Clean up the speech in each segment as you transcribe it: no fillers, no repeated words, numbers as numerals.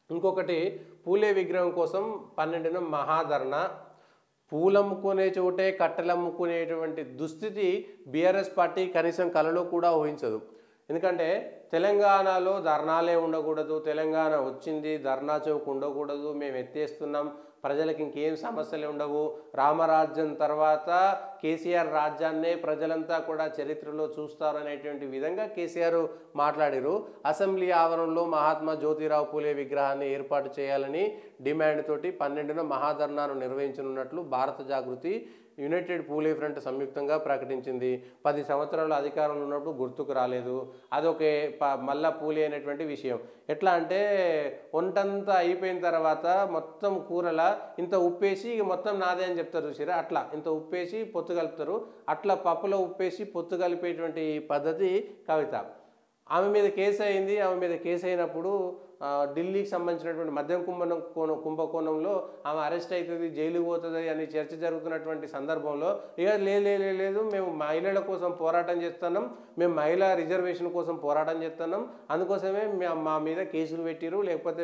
ఇంకొకటి పూలే విగ్రహం కోసం 12న మహాధర్నా. పూలమ్ముకునే చోటే కట్టెలమ్ముకునేటువంటి దుస్థితి బీఆర్ఎస్ పార్టీ కనీసం కలలో కూడా ఊహించదు. ఎందుకంటే తెలంగాణలో ధర్నాలే ఉండకూడదు, తెలంగాణ వచ్చింది ధర్నా చౌక్ ఉండకూడదు, మేము ఎత్తేస్తున్నాం, ప్రజలకు ఇంకేం సమస్యలు ఉండవు, రామరాజ్యం తర్వాత కేసీఆర్ రాజ్యాన్నే ప్రజలంతా కూడా చరిత్రలో చూస్తారు అనేటువంటి విధంగా కేసీఆర్ మాట్లాడారు. అసెంబ్లీ ఆవరణలో మహాత్మా జ్యోతిరావు పూలే విగ్రహాన్ని ఏర్పాటు చేయాలని డిమాండ్ తోటి 12న మహాధర్నాను నిర్వహించనున్నట్లు భారత జాగృతి, యునైటెడ్ పూలే ఫ్రంట్ సంయుక్తంగా ప్రకటించింది. 10 సంవత్సరాలు అధికారంలో ఉన్నప్పుడు గుర్తుకు రాలేదు. అదొకే మళ్ళా పూలే అనేటువంటి విషయం. ఎట్లా అంటే వంటంతా అయిపోయిన తర్వాత మొత్తం కూరల ఇంత ఉప్పేసి మొత్తం నాదే అని చెప్తారు చూసిరా, అట్లా ఇంత ఉప్పేసి పొత్తు కలుపుతారు. అట్లా పప్పులో ఉప్పేసి పొత్తు కలిపేటువంటి పద్ధతి కవిత. ఆమె మీద కేసు అయింది. ఆమె మీద కేసు అయినప్పుడు ఢిల్లీకి సంబంధించినటువంటి మద్యం కుంభకోణంలో ఆమె అరెస్ట్ అవుతుంది, జైలుకి పోతుంది అని చర్చ జరుగుతున్నటువంటి సందర్భంలో ఇక లేదు మేము మహిళల కోసం పోరాటం చేస్తున్నాం, మేము మహిళా రిజర్వేషన్ కోసం పోరాటం చేస్తున్నాం, అందుకోసమే మా మీద కేసులు పెట్టిరు, లేకపోతే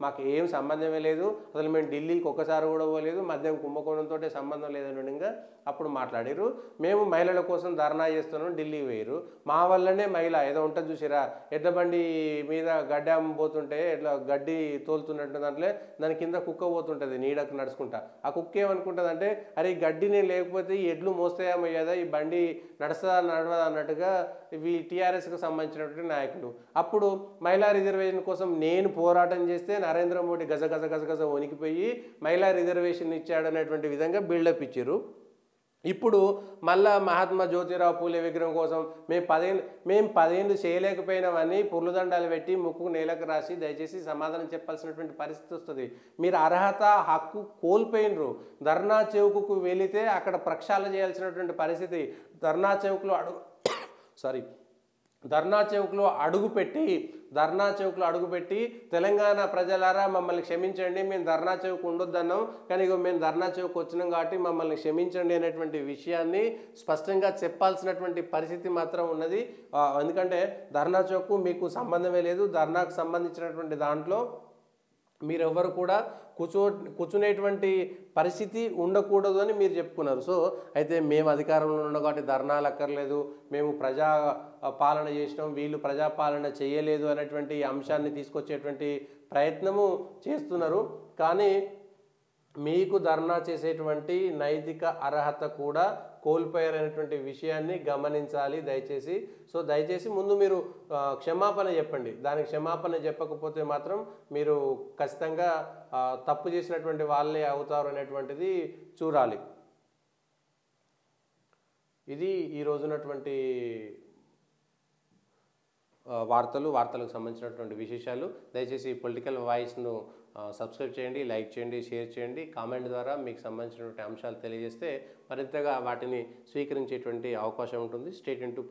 మాకు ఏం సంబంధమే లేదు, అసలు మేము ఢిల్లీకి ఒక్కసారి కూడా పోలేదు, మద్యం కుంభకోణంతో సంబంధం లేదనగా అప్పుడు మాట్లాడారు. మేము మహిళల కోసం ధర్నా చేస్తున్నాం, ఢిల్లీకి పోయారు. మా వల్లనే మహిళ ఏదో ఉంటుంది చూసిరా, ఎడ్లబండి మీద గడ్డాం పోతుంటే ఇట్లా గడ్డి తోలుతున్నట్టు దాంట్లో దాని కింద కుక్క పోతుంటుంది నీడకు నడుచుకుంటా. ఆ కుక్క ఏమనుకుంటుంది అంటే అరే ఈ గడ్డిని లేకపోతే ఈ ఎడ్లు మోస్తాయేమో కదా, ఈ బండి నడుస్తుందా నడవదా అన్నట్టుగా ఇవి టీఆర్ఎస్కి సంబంధించినటువంటి నాయకులు. అప్పుడు మహిళా రిజర్వేషన్ కోసం నేను పోరాటం చేస్తే నరేంద్ర మోడీ గజ గజ గజ గజ వణికిపోయి మహిళా రిజర్వేషన్ ఇచ్చాడు అనేటువంటి విధంగా బిల్డప్ ఇచ్చారు. ఇప్పుడు మళ్ళా మహాత్మా జ్యోతిరావు పూలే విగ్రహం కోసం మేము 10 ఏళ్ళు చేయలేకపోయినామని పుర్లుదండాలు పెట్టి ముక్కు నేలకు రాసి దయచేసి సమాధానం చెప్పాల్సినటువంటి పరిస్థితి వస్తుంది. మీరు అర్హత హక్కు కోల్పోయినరు. ధర్నా చౌక్కు వెళితే అక్కడ ప్రక్షాళన చేయాల్సినటువంటి పరిస్థితి. ధర్నా చౌక్లో అడుగుపెట్టి తెలంగాణ ప్రజలారా మమ్మల్ని క్షమించండి, మేము ధర్నా చౌక్ ఉండొద్దన్నాం, కానీ మేము ధర్నా చౌక్ వచ్చినాం కాబట్టి మమ్మల్ని క్షమించండి అనేటువంటి విషయాన్ని స్పష్టంగా చెప్పాల్సినటువంటి పరిస్థితి మాత్రం ఉన్నది. ఎందుకంటే ధర్నా చౌక్ మీకు సంబంధమే లేదు, ధర్నాకు సంబంధించినటువంటి దాంట్లో మీరెవ్వరు కూడా కూర్చునేటువంటి పరిస్థితి ఉండకూడదు అని మీరు చెప్పుకున్నారు. సో అయితే మేము అధికారంలో ఉన్నాం కాబట్టి ధర్నాలు అక్కర్లేదు, మేము ప్రజా పాలన చేసినాం, వీళ్ళు ప్రజాపాలన చేయలేదు అనేటువంటి అంశాన్ని తీసుకొచ్చేటువంటి ప్రయత్నము చేస్తున్నారు. కానీ మీకు ధర్నా చేసేటువంటి నైతిక అర్హత కూడా కోల్పోయారనేటువంటి విషయాన్ని గమనించాలి దయచేసి. సో దయచేసి ముందు మీరు క్షమాపణ చెప్పండి. దానికి క్షమాపణ చెప్పకపోతే మాత్రం మీరు ఖచ్చితంగా తప్పు చేసినటువంటి వాళ్ళే అవుతారు అనేటువంటిది చూడాలి. ఇది ఈ రోజునటువంటి వార్తలకు సంబంధించినటువంటి విశేషాలు. దయచేసి పొలిటికల్ వాయిస్ను సబ్స్క్రైబ్ చేయండి, లైక్ చేయండి, షేర్ చేయండి. కామెంట్ ద్వారా మీకు సంబంధించినటువంటి అంశాలు తెలియజేస్తే మరింతగా వాటిని స్వీకరించేటువంటి అవకాశం ఉంటుంది. Stay tuned to